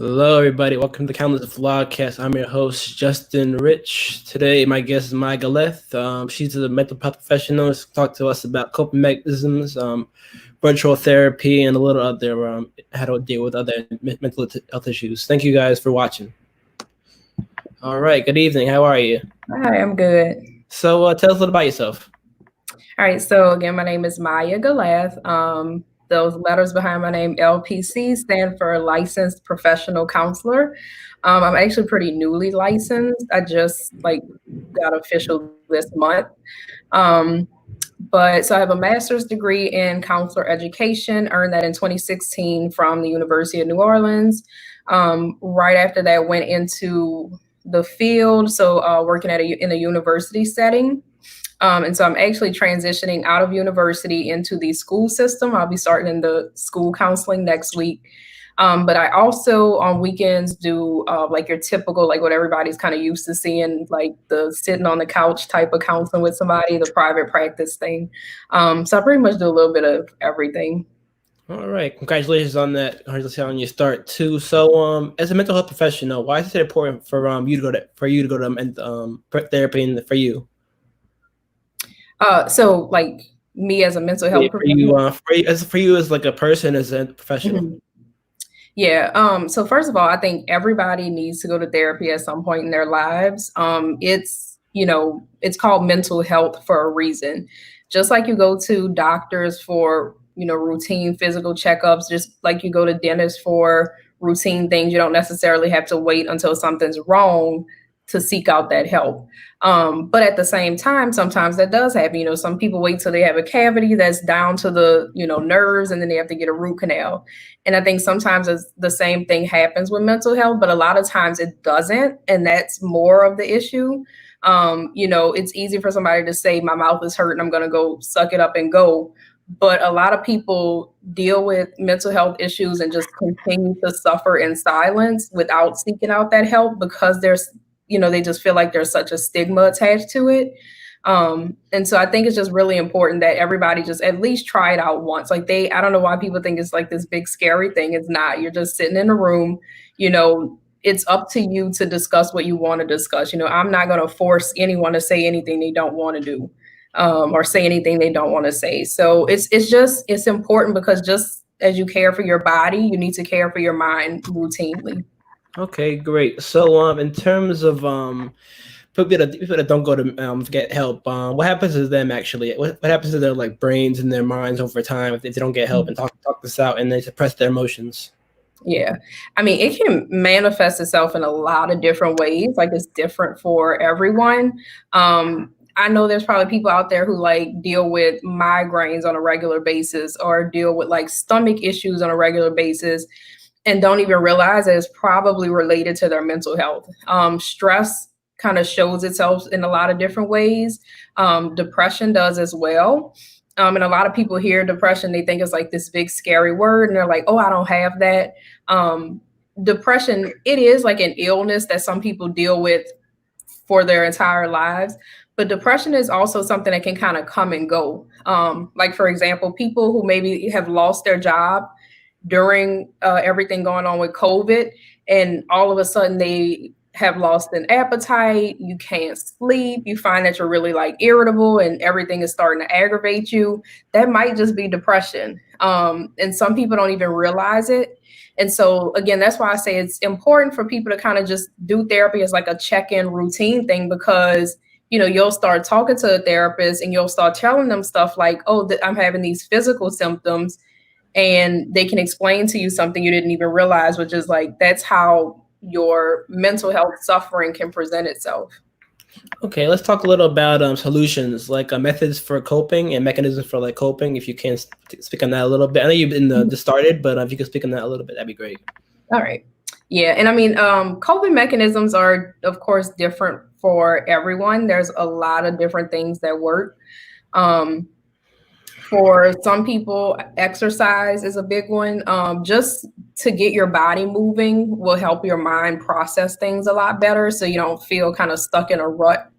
Hello, everybody. Welcome to the Countless Vlogcast. I'm your host, Justin Rich. Today, my guest is Maya Galathe. She's a mental health professional. She's talk to us about coping mechanisms, virtual therapy, and a little other how to deal with other mental health issues. Thank you guys for watching. All right. Good evening. How are you? Hi, I'm good. So, tell us a little about yourself. All right, so again, my name is Maya Galathe. Those letters behind my name, LPC, stand for Licensed Professional Counselor. I'm actually pretty newly licensed. I just got official this month. Um, but so I have a master's degree in counselor education, earned that in 2016 from the University of New Orleans. Right after that, went into the field, so working in a university setting. And so I'm actually transitioning out of university into the school system. I'll be starting in the school counseling next week. But I also on weekends do like your typical, like what everybody's kind of used to seeing, like the sitting on the couch type of counseling with somebody, the private practice thing. So I pretty much do a little bit of everything. All right. Congratulations on that. Congratulations on your start too. So, as a mental health professional, why is it important for you to go to therapy and for you? So like me as a mental Yeah, health professional. for you as like a person, as a professional. Mhm. Yeah. So first of all, I think everybody needs to go to therapy at some point in their lives. It's called mental health for a reason. Just like you go to doctors for, routine physical checkups, just like you go to dentists for routine things, you don't necessarily have to wait until something's wrong to seek out that help. But at the same time, sometimes that does happen. Some people wait till they have a cavity that's down to the, nerves, and then they have to get a root canal. And I think sometimes the same thing happens with mental health, but a lot of times it doesn't. And that's more of the issue. It's easy for somebody to say, my mouth is hurting, I'm going to go suck it up and go. But a lot of people deal with mental health issues and just continue to suffer in silence without seeking out that help because they just feel like there's such a stigma attached to it. And so I think it's just really important that everybody just at least try it out once. I don't know why people think it's like this big scary thing. It's not. You're just sitting in a room, it's up to you to discuss what you want to discuss. I'm not going to force anyone to say anything they don't want to do, or say anything they don't want to say. So it's important because just as you care for your body, you need to care for your mind routinely. Okay, great. So, in terms of people that don't go to get help, what happens to them actually? What happens to their like brains and their minds over time if they don't get help and talk this out and they suppress their emotions? Yeah. I mean, it can manifest itself in a lot of different ways. Like it's different for everyone. I know there's probably people out there who like deal with migraines on a regular basis or deal with like stomach issues on a regular basis and don't even realize that it's probably related to their mental health. Stress kind of shows itself in a lot of different ways. Depression does as well. And a lot of people hear depression, they think it's like this big scary word, and they're like, "Oh, I don't have that." Um, Depression, it is like an illness that some people deal with for their entire lives. But depression is also something that can kind of come and go. Like, for example, people who maybe have lost their job during everything going on with COVID, and all of a sudden they have lost an appetite, you can't sleep, you find that you're really like irritable and everything is starting to aggravate you. That might just be depression. And some people don't even realize it. And so, again, that's why I say it's important for people to kind of just do therapy as like a check in routine thing because you'll start talking to a therapist and you'll start telling them stuff like, oh, I'm having these physical symptoms, and they can explain to you something you didn't even realize, which is like that's how your mental health suffering can present itself. Okay, let's talk a little about solutions, like methods for coping and mechanisms for like coping. If you can speak on that a little bit. I know you've been just started, but if you could speak on that a little bit, that'd be great. All right. Yeah. And I mean, coping mechanisms are, of course, different for everyone. There's a lot of different things that work. Um, For some people, exercise is a big one. Just to get your body moving will help your mind process things a lot better so you don't feel kind of stuck in a rut.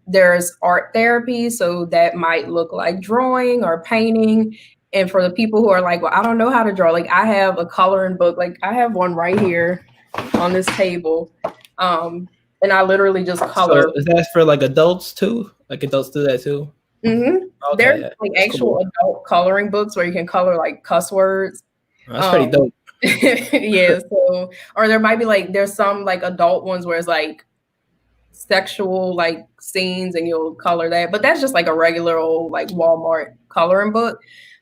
There's art therapy, so that might look like drawing or painting. And for the people who are like, well, I don't know how to draw, like I have a coloring book, like I have one right here on this table. And I literally just color. So is that for like adults too? Like adults do that too? There's Okay, yeah, like that's actual cool. adult coloring books where you can color like cuss words. That's pretty Um, dope. yeah, so or there might be like there's some like adult ones where it's like sexual like scenes and you'll color that, but that's just like a regular old like Walmart coloring book.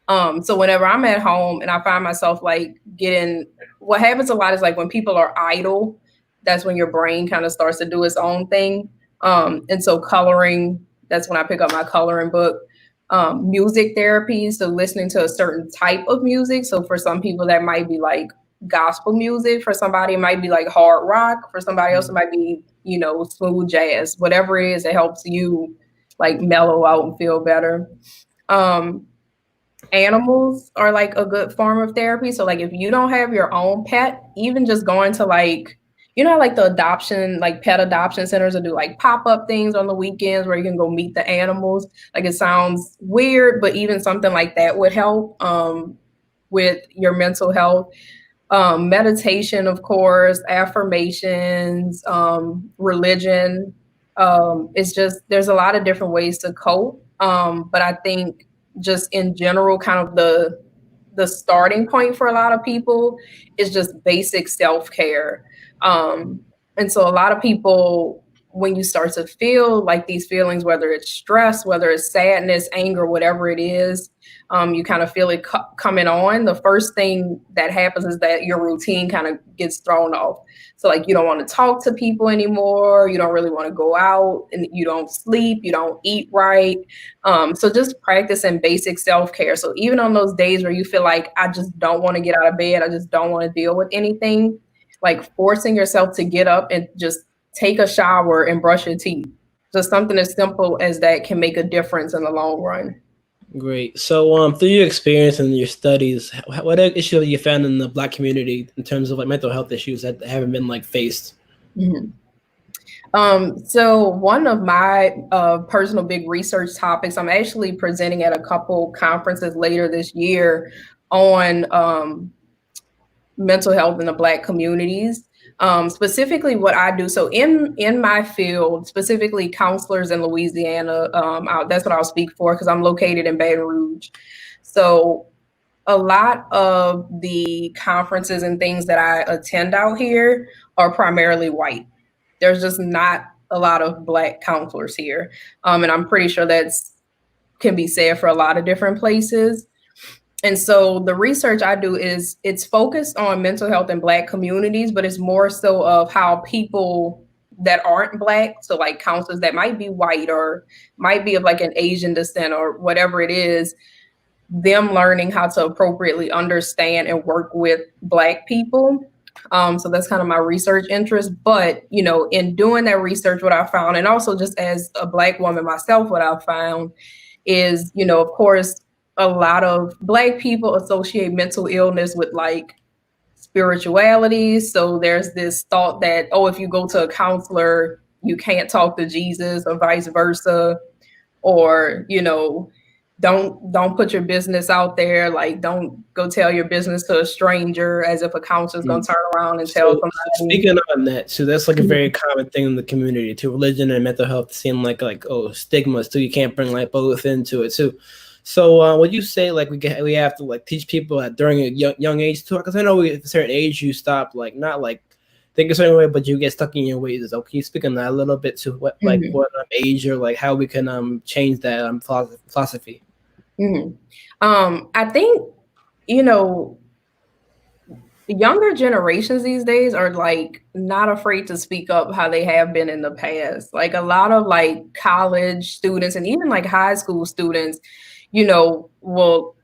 So whenever I'm at home and I find myself like getting, what happens a lot is like when people are idle, that's when your brain kind of starts to do its own thing. And so coloring, that's when I pick up my coloring book. Music therapy, so listening to a certain type of music. So for some people that might be like gospel music, for somebody it might be like hard rock, for somebody else it might be, you know, smooth jazz, whatever it is that helps you like mellow out and feel better. Um, Animals are like a good form of therapy. So like if you don't have your own pet, even just going to like, you know, like the adoption, like pet adoption centers will do like pop-up things on the weekends where you can go meet the animals. Like it sounds weird, but even something like that would help with your mental health. Meditation, of course, affirmations, religion. It's just there's a lot of different ways to cope. But I think just in general, kind of the starting point for a lot of people is just basic self care. Um, and so a lot of people, when you start to feel like these feelings, whether it's stress, whether it's sadness, anger, whatever it is, you kind of feel it coming on. The first thing that happens is that your routine kind of gets thrown off. So like you don't want to talk to people anymore. You don't really want to go out, and you don't sleep. You don't eat right. So just practicing basic self care. So even on those days where you feel like I just don't want to get out of bed, I just don't want to deal with anything, like forcing yourself to get up and just take a shower and brush your teeth. Just something as simple as that can make a difference in the long run. Great. So, through your experience and your studies, what issue have you found in the Black community in terms of like mental health issues that haven't been like faced? Mhm. So one of my personal big research topics, I'm actually presenting at a couple conferences later this year on mental health in the Black communities. Specifically, what I do. So in my field, specifically counselors in Louisiana, that's what I'll speak for because I'm located in Baton Rouge. So a lot of the conferences and things that I attend out here are primarily white. There's just not a lot of Black counselors here, and I'm pretty sure that's can be said for a lot of different places. And so the research I do is it's focused on mental health in Black communities, but it's more so of how people that aren't Black, so like counselors that might be white or might be of like an Asian descent or whatever it is, them learning how to appropriately understand and work with Black people. So that's kind of my research interest. But, you know, in doing that research, what I found, and also just as a Black woman myself, what I found is, you know, of course, a lot of Black people associate mental illness with like spirituality. So there's this thought that, oh, if you go to a counselor, you can't talk to Jesus or vice versa. Or, you know, don't put your business out there. Like don't go tell your business to a stranger as if a counselor's gonna turn around and tell So somebody. speaking on that, so that's like a very common thing in the community too. Religion and mental health seem like oh stigmas too. You can't bring like both into it too. So would you say like we have to like teach people at during a young age too? Because I know at a certain age you stop like not like think a certain way, but you get stuck in your ways. So can you speak on that a little bit to what like Mhm, what age or like how we can change that philosophy? mhm. I think, you know, the younger generations these days are like not afraid to speak up how they have been in the past. Like a lot of like college students and even like high school students, you know, will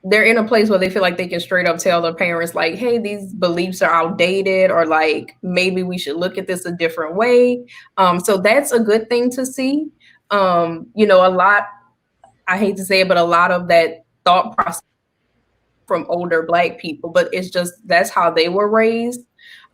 they're in a place where they feel like they can straight up tell their parents like, hey, these beliefs are outdated, or like maybe we should look at this a different way. So that's a good thing to see. You know, a lot, I hate to say it, but a lot of that thought process from older Black people, but it's just that's how they were raised.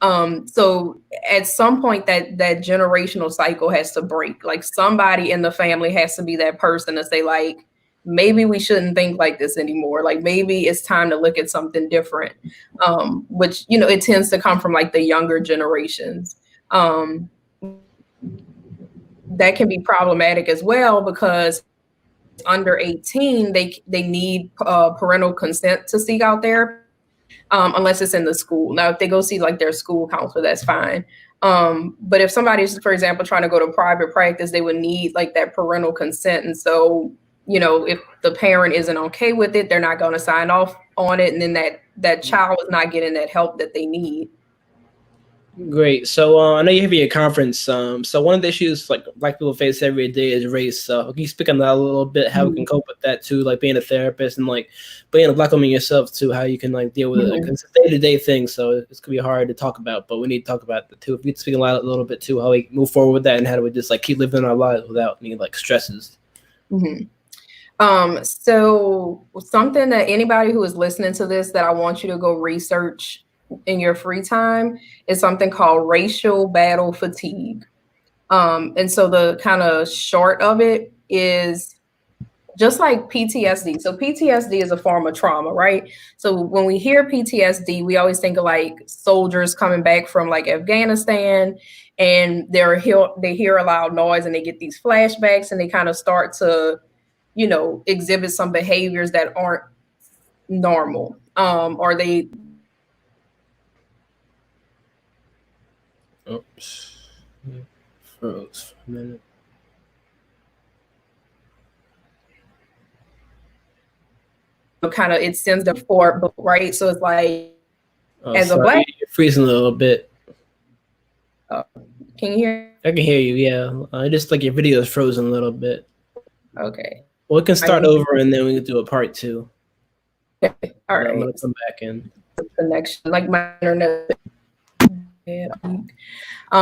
So at some point that generational cycle has to break. Like somebody in the family has to be that person to say like, maybe we shouldn't think like this anymore. Like maybe it's time to look at something different, which, it tends to come from like the younger generations. That can be problematic as well, because under 18, they need parental consent to seek out therapy, unless it's in the school. Now, if they go see like their school counselor, that's fine. But if somebody's, for example, trying to go to private practice, they would need like that parental consent. And so, if the parent isn't okay with it, they're not going to sign off on it. And then that child is not getting that help that they need. Great. So I know you're having a conference. So one of the issues like Black people face every day is race. So can you speak on that a little bit? How we can cope with that too, like being a therapist and like being a Black woman yourself too. How you can like deal with it? Like, it's a day-to-day thing, so it's gonna be hard to talk about, but we need to talk about it too. If you could speak a little bit too, how we move forward with that and how do we just like keep living our lives without any like stresses. So something that anybody who is listening to this that I want you to go research in your free time is something called racial battle fatigue. And so the kind of short of it is just like PTSD. So PTSD is a form of trauma, right? So when we hear PTSD, we always think of like soldiers coming back from like Afghanistan, and they hear a loud noise and they get these flashbacks and they kind of start to, exhibit some behaviors that aren't normal. Or they Oops. Froze for a minute. kind of, it sends them forward, right? So it's like, as sorry, a Black, you're freezing a little bit. Can you hear? I can hear you. Yeah, just like your video is frozen a little bit. Okay. Well, we can start over and then we can do a part 2. Okay. All right. I'm gonna come back in. Connection, like my internet.